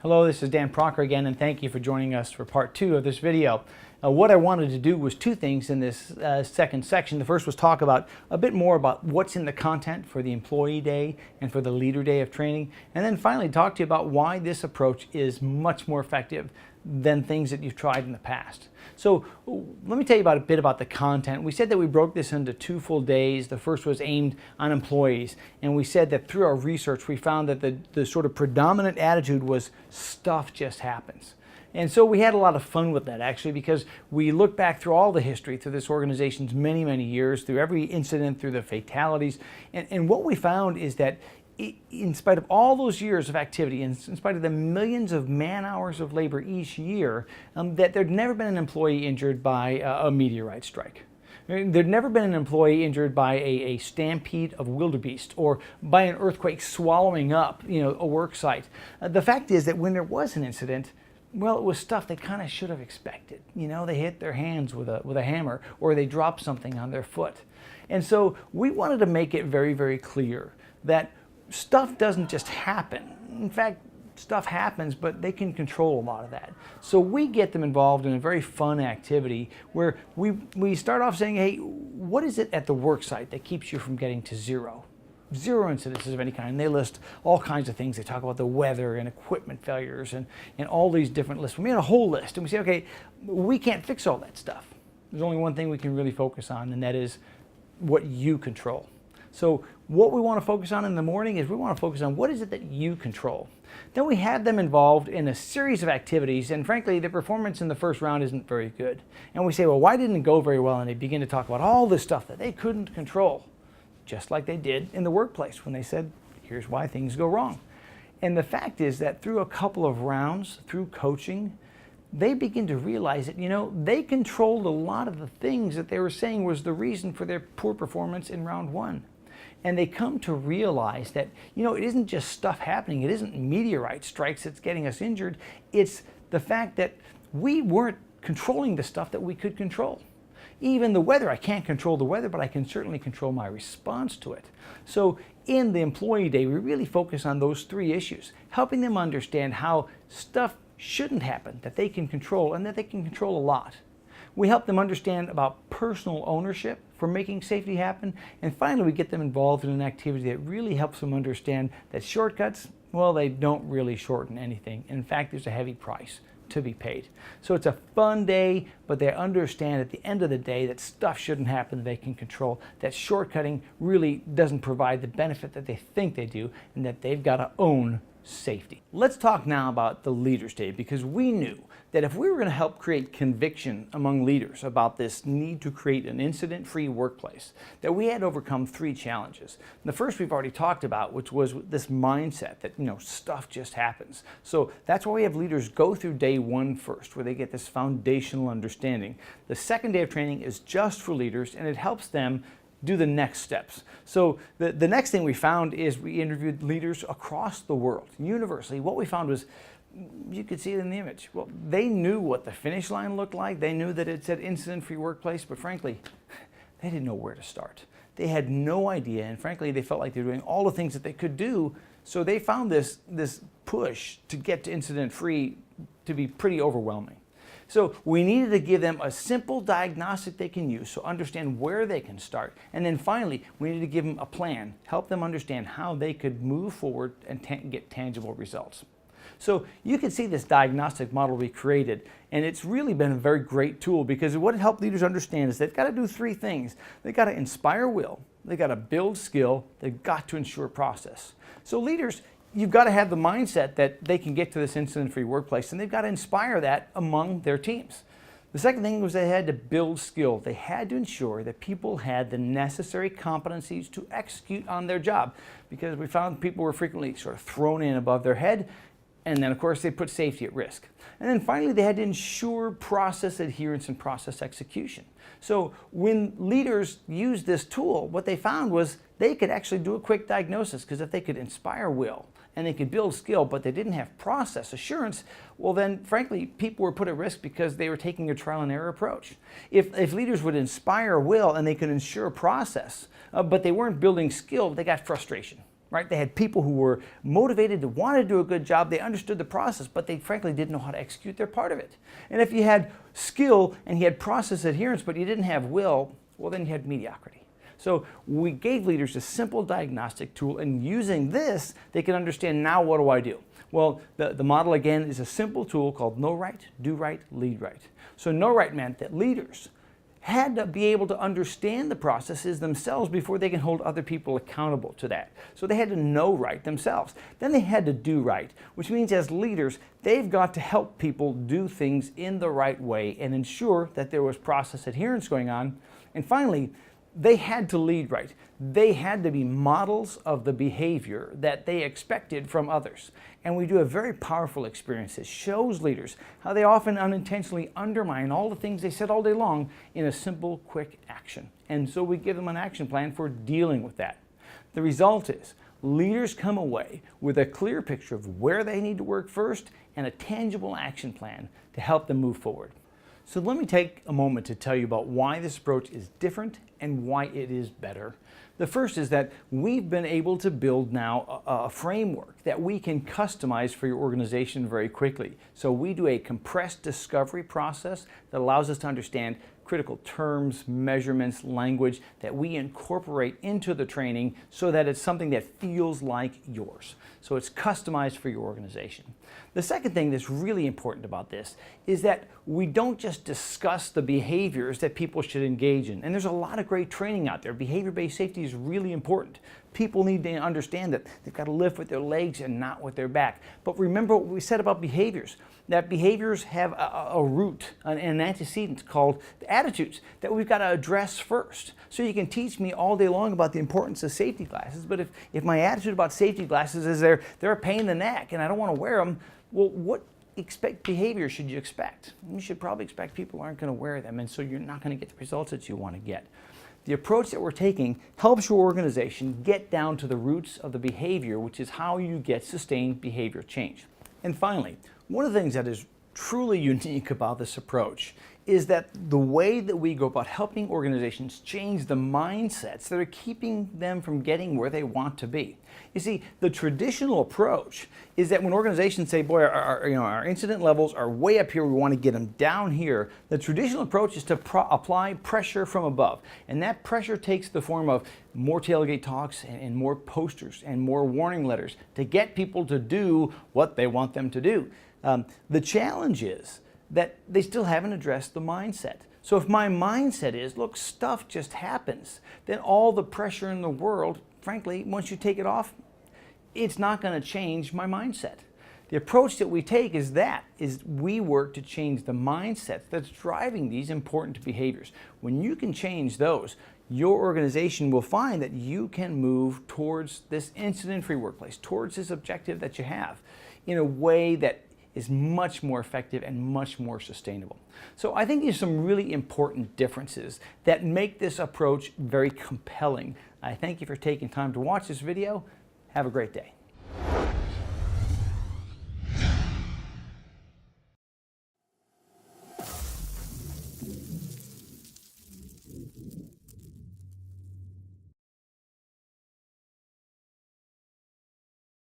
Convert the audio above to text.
Hello, this is Dan Procker again, and thank you for joining us for part 2 of this video. What I wanted to do was two things in this second section. The first was talk about a bit more about what's in the content for the employee day and for the leader day of training, and then finally talk to you about why this approach is much more effective than things that you've tried in the past. So let me tell you a bit about the content. We said that we broke this into 2 full days. The first was aimed on employees, and we said that through our research we found that the sort of predominant attitude was stuff just happens. And so we had a lot of fun with that, actually, because we looked back through all the history, through this organization's many, many years, through every incident, through the fatalities, and what we found is that in spite of all those years of activity, in spite of the millions of man-hours of labor each year, that there'd never been an employee injured by a meteorite strike. There'd never been an employee injured by a stampede of wildebeest or by an earthquake swallowing up, a work site. The fact is that when there was an incident, well, it was stuff they kind of should have expected. They hit their hands with a hammer, or they dropped something on their foot. And so we wanted to make it very, very clear that stuff doesn't just happen. In fact, stuff happens, but they can control a lot of that. So we get them involved in a very fun activity where we start off saying, hey, what is it at the work site that keeps you from getting to zero? Zero incidences of any kind. And they list all kinds of things. They talk about the weather and equipment failures and all these different lists. We made a whole list and we say, okay, we can't fix all that stuff. There's only one thing we can really focus on, and that is what you control. So what we want to focus on in the morning is we want to focus on what is it that you control. Then we have them involved in a series of activities, and frankly, their performance in the first round isn't very good. And we say, well, why didn't it go very well? And they begin to talk about all this stuff that they couldn't control, just like they did in the workplace when they said, here's why things go wrong. And the fact is that through a couple of rounds, through coaching, they begin to realize that, they controlled a lot of the things that they were saying was the reason for their poor performance in round 1. And they come to realize that, it isn't just stuff happening. It isn't meteorite strikes that's getting us injured. It's the fact that we weren't controlling the stuff that we could control. Even the weather, I can't control the weather, but I can certainly control my response to it. So in the employee day, we really focus on those 3 issues, helping them understand how stuff shouldn't happen, that they can control, and that they can control a lot. We help them understand about personal ownership for making safety happen. And finally, we get them involved in an activity that really helps them understand that shortcuts, well, they don't really shorten anything. In fact, there's a heavy price to be paid. So it's a fun day, but they understand at the end of the day that stuff shouldn't happen that they can control, that shortcutting really doesn't provide the benefit that they think they do, and that they've got to own safety. Let's talk now about the Leaders' Day, because we knew that if we were going to help create conviction among leaders about this need to create an incident-free workplace, that we had to overcome 3 challenges. The first we've already talked about, which was this mindset that, stuff just happens. So that's why we have leaders go through day 1 first, where they get this foundational understanding. The second day of training is just for leaders, and it helps them do the next steps. So the next thing we found is we interviewed leaders across the world, universally. What we found was, you could see it in the image. Well, they knew what the finish line looked like. They knew that it said incident-free workplace, but frankly, they didn't know where to start. They had no idea, and frankly, they felt like they were doing all the things that they could do, so they found this push to get to incident-free to be pretty overwhelming. So we needed to give them a simple diagnostic they can use, so understand where they can start. And then finally, we needed to give them a plan, help them understand how they could move forward and get tangible results. So you can see this diagnostic model we created, and it's really been a very great tool, because what it helped leaders understand is they've got to do 3 things. They've got to inspire will, they've got to build skill, they've got to ensure process. So leaders, you've got to have the mindset that they can get to this incident-free workplace, and they've got to inspire that among their teams. The second thing was they had to build skill. They had to ensure that people had the necessary competencies to execute on their job, because we found people were frequently sort of thrown in above their head, and then of course they put safety at risk. And then finally, they had to ensure process adherence and process execution. So when leaders used this tool, what they found was they could actually do a quick diagnosis, because if they could inspire will and they could build skill, but they didn't have process assurance, well then, frankly, people were put at risk because they were taking a trial and error approach. If leaders would inspire will and they could ensure process, but they weren't building skill, they got frustration. right? They had people who were motivated to want to do a good job. They understood the process, but they frankly didn't know how to execute their part of it. And if you had skill and you had process adherence, but you didn't have will, well, then you had mediocrity. So we gave leaders a simple diagnostic tool, and using this, they can understand, now what do I do? Well, the model again is a simple tool called Know Right, Do Right, Lead Right. So Know Right meant that leaders had to be able to understand the processes themselves before they can hold other people accountable to that. So they had to know right themselves. Then they had to do right, which means as leaders, they've got to help people do things in the right way and ensure that there was process adherence going on. And finally, they had to lead right. They had to be models of the behavior that they expected from others. And we do a very powerful experience that shows leaders how they often unintentionally undermine all the things they said all day long in a simple, quick action. And so we give them an action plan for dealing with that. The result is leaders come away with a clear picture of where they need to work first and a tangible action plan to help them move forward. So let me take a moment to tell you about why this approach is different and why it is better. The first is that we've been able to build now a framework that we can customize for your organization very quickly. So we do a compressed discovery process that allows us to understand critical terms, measurements, language that we incorporate into the training so that it's something that feels like yours. So it's customized for your organization. The second thing that's really important about this is that we don't just discuss the behaviors that people should engage in. And there's a lot of great training out there. Behavior-based safety is really important. People need to understand that they've got to lift with their legs and not with their back. But remember what we said about behaviors, that behaviors have a root, an antecedent called attitudes that we've got to address first. So you can teach me all day long about the importance of safety glasses, but if my attitude about safety glasses is they're a pain in the neck and I don't want to wear them, well, what behavior should you expect? You should probably expect people aren't going to wear them, and so you're not going to get the results that you want to get. The approach that we're taking helps your organization get down to the roots of the behavior, which is how you get sustained behavior change. And finally, one of the things that is truly unique about this approach is that the way that we go about helping organizations change the mindsets that are keeping them from getting where they want to be. You see, the traditional approach is that when organizations say, boy, our incident levels are way up here, we want to get them down here, the traditional approach is to apply pressure from above. And that pressure takes the form of more tailgate talks and more posters and more warning letters to get people to do what they want them to do. The challenge is that they still haven't addressed the mindset. So if my mindset is, look, stuff just happens, then all the pressure in the world, frankly, once you take it off, it's not going to change my mindset. The approach that we take is we work to change the mindset that's driving these important behaviors. When you can change those, your organization will find that you can move towards this incident-free workplace, towards this objective that you have in a way that is much more effective and much more sustainable. So I think there's some really important differences that make this approach very compelling. I thank you for taking time to watch this video. Have a great day.